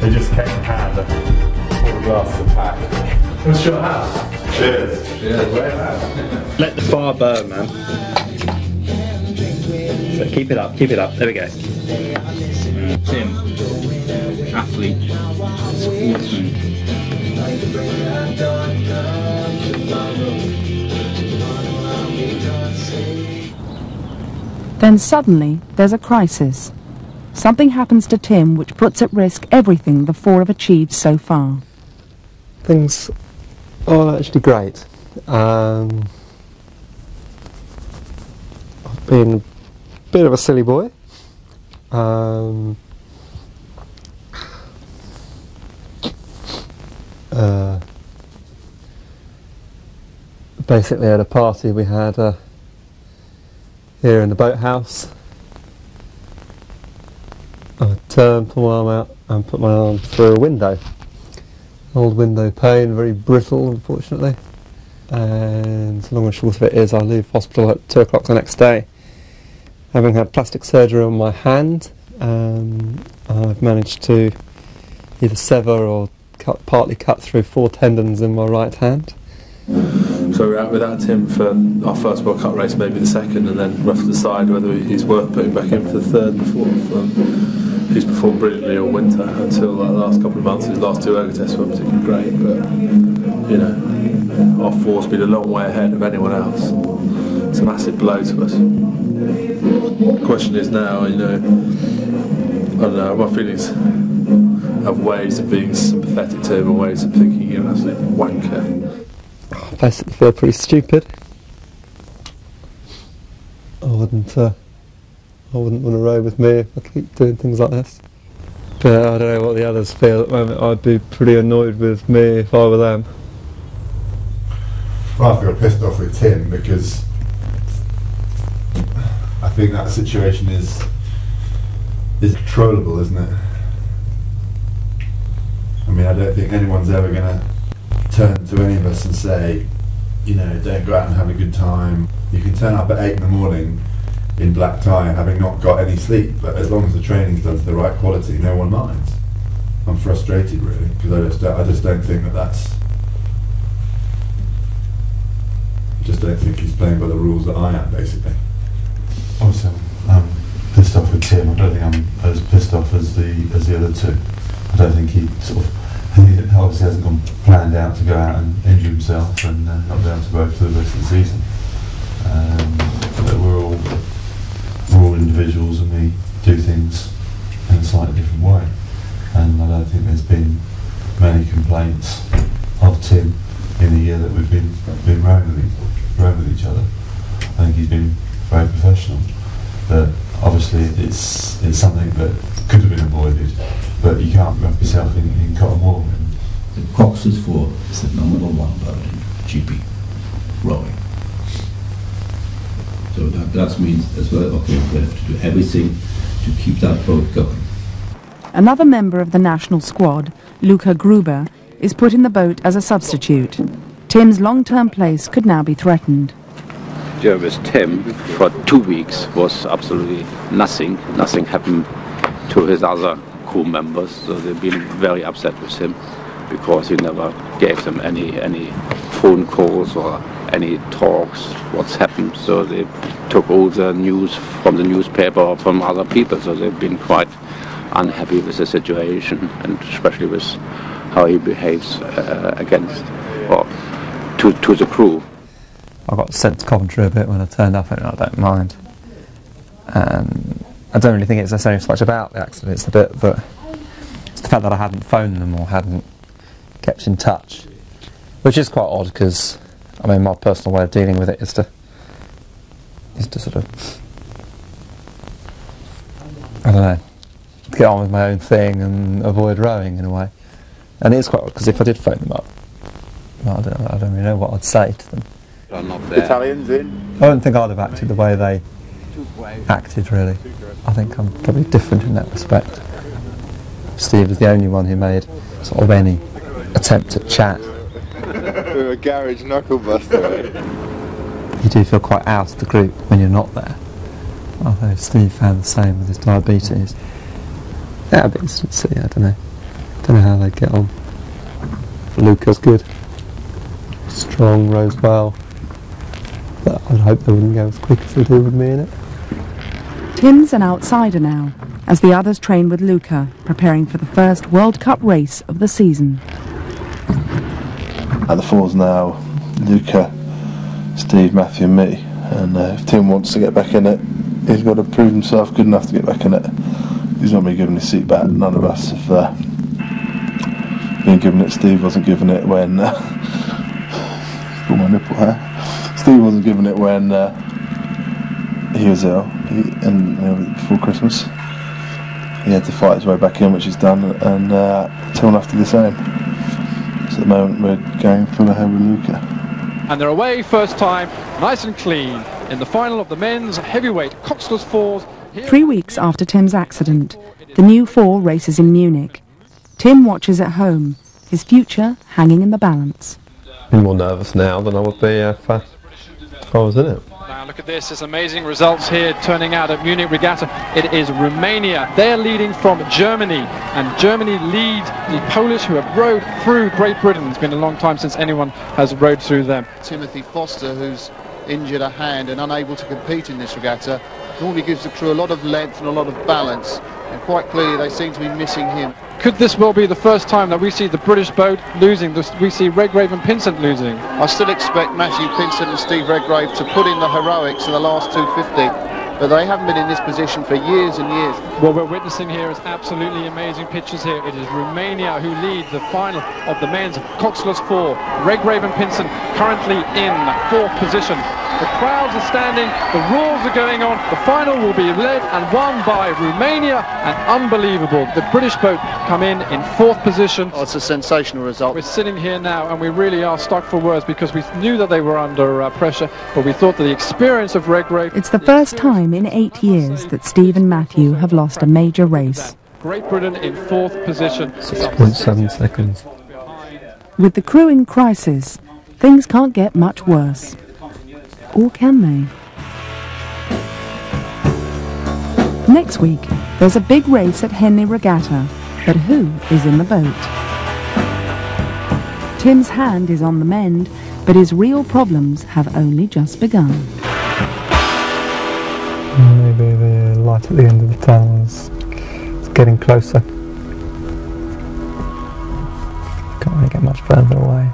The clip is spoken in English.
They just came in hand. All the glasses are packed. What's your house? Cheers. Cheers. Let the fire burn, man. So keep it up, keep it up. There we go. Tim, athlete, sportsman. Then suddenly, there's a crisis. Something happens to Tim which puts at risk everything the four have achieved so far. Things are actually great. I've been a bit of a silly boy. Basically at a party we had here in the boathouse, I turned, put my arm out and put my arm through a window. Old window pane, very brittle unfortunately, and long and short of it is I leave hospital at 2 o'clock the next day. Having had plastic surgery on my hand, I've managed to either sever or partly cut through 4 tendons in my right hand. So we're out without Tim for our first World Cup race, maybe the second, and then we'll have to decide whether he's worth putting back in for the third and fourth. He's performed brilliantly all winter until the last couple of months. His last 2 ergo tests were particularly great, but you know, our four's been a long way ahead of anyone else. It's a massive blow to us. The question is now, you know, I don't know, my feelings have ways of being sympathetic to him and ways of thinking you're an absolute wanker. I basically feel pretty stupid. I wouldn't want to row with me if I keep doing things like this. But I don't know what the others feel at the moment. I'd be pretty annoyed with me if I were them. Well, I feel pissed off with Tim because I think that situation is controllable, isn't it? I mean, I don't think anyone's ever going to turn to any of us and say, you know, don't go out and have a good time. You can turn up at 8 in the morning in black tie having not got any sleep, but as long as the training's done to the right quality, no one minds. I'm frustrated really, because I just don't think that's... I just don't think he's playing by the rules that I am, basically. Obviously, I'm pissed off with Tim. I don't think I'm as pissed off as the other two. I don't think he obviously hasn't gone planned out to go out and injure himself and not be able to row for the rest of the season. But we're all individuals and we do things in a slightly different way. And I don't think there's been many complaints of Tim in the year that we've been rowing with each other. I think he's been very professional. But obviously it's something that could have been avoided. But you can't wrap yourself in cotton wool. The Cox's 4 is the number 1 boat in GP rowing. So that means as well, okay, we have to do everything to keep that boat going. Another member of the national squad, Luca Gruber, is put in the boat as a substitute. Tim's long-term place could now be threatened. With Tim for 2 weeks was absolutely nothing. Nothing happened to his other crew members, so they've been very upset with him because he never gave them any phone calls or any talks what's happened. So they took all the news from the newspaper or from other people, so they've been quite unhappy with the situation, and especially with how he behaves against or to the crew. I got sent to Coventry a bit when I turned up, and I don't mind. I don't really think it's necessarily so much about the accident, it's the bit that it's the fact that I hadn't phoned them or hadn't kept in touch, which is quite odd because I mean my personal way of dealing with it is to sort of, I don't know, get on with my own thing and avoid rowing in a way. And it is quite odd because if I did phone them up, well, I don't really know what I'd say to them. Italians in? I don't think I'd have acted the way they acted really. I think I'm probably different in that respect. Steve was the only one who made sort of any attempt at chat. With a garage knuckle buster. You do feel quite out of the group when you're not there. Although Steve found the same with his diabetes. Yeah, a bit interesting to see. I don't know. Don't know how they get on. Luca's good. Strong, rows well. But I'd hope they wouldn't go as quick as they do with me in it. Tim's an outsider now, as the others train with Luca, preparing for the first World Cup race of the season. At the fours now, Luca, Steve, Matthew and me. And if Tim wants to get back in it, he's got to prove himself good enough to get back in it. He's not been given his seat back. None of us have been given it. Steve wasn't given it when... got my nipple hair. Steve wasn't given it when he was ill, before Christmas. He had to fight his way back in, which he's done, and Tim will have to do the same. So at the moment we're going full ahead with Luca. And they're away first time, nice and clean, in the final of the men's heavyweight Coxless Fours. 3 weeks after Tim's accident, the new 4 races in Munich. Tim watches at home, his future hanging in the balance. I'm more nervous now than I would be if I was in it. Now look at this, there's amazing results here turning out at Munich Regatta. It is Romania. They're leading from Germany, and Germany lead the Polish who have rowed through Great Britain. It's been a long time since anyone has rowed through them. Timothy Foster, who's injured a hand and unable to compete in this regatta, normally gives the crew a lot of length and a lot of balance, and quite clearly they seem to be missing him. Could this well be the first time that we see the British boat losing, we see Redgrave and Pinsent losing? I still expect Matthew Pinsent and Steve Redgrave to put in the heroics in the last 250, but they haven't been in this position for years and years. What we're witnessing here is absolutely amazing pictures here. It is Romania who lead the final of the men's Coxless 4. Redgrave and Pinsent currently in 4th position. The crowds are standing, the roars are going on. The final will be led and won by Romania, and unbelievable. The British boat come in 4th position. Oh, it's a sensational result. We're sitting here now and we really are stuck for words, because we knew that they were under pressure, but we thought that the experience of Redgrave... It's the first time in 8 years that Steve and Matthew have lost a major race. Great Britain in 4th position. 6.7 seconds. With the crew in crisis, things can't get much worse. Or can they? Next week, there's a big race at Henley Regatta, but who is in the boat? Tim's hand is on the mend, but his real problems have only just begun. Maybe the light at the end of the tunnel is getting closer. Can't really get much further away.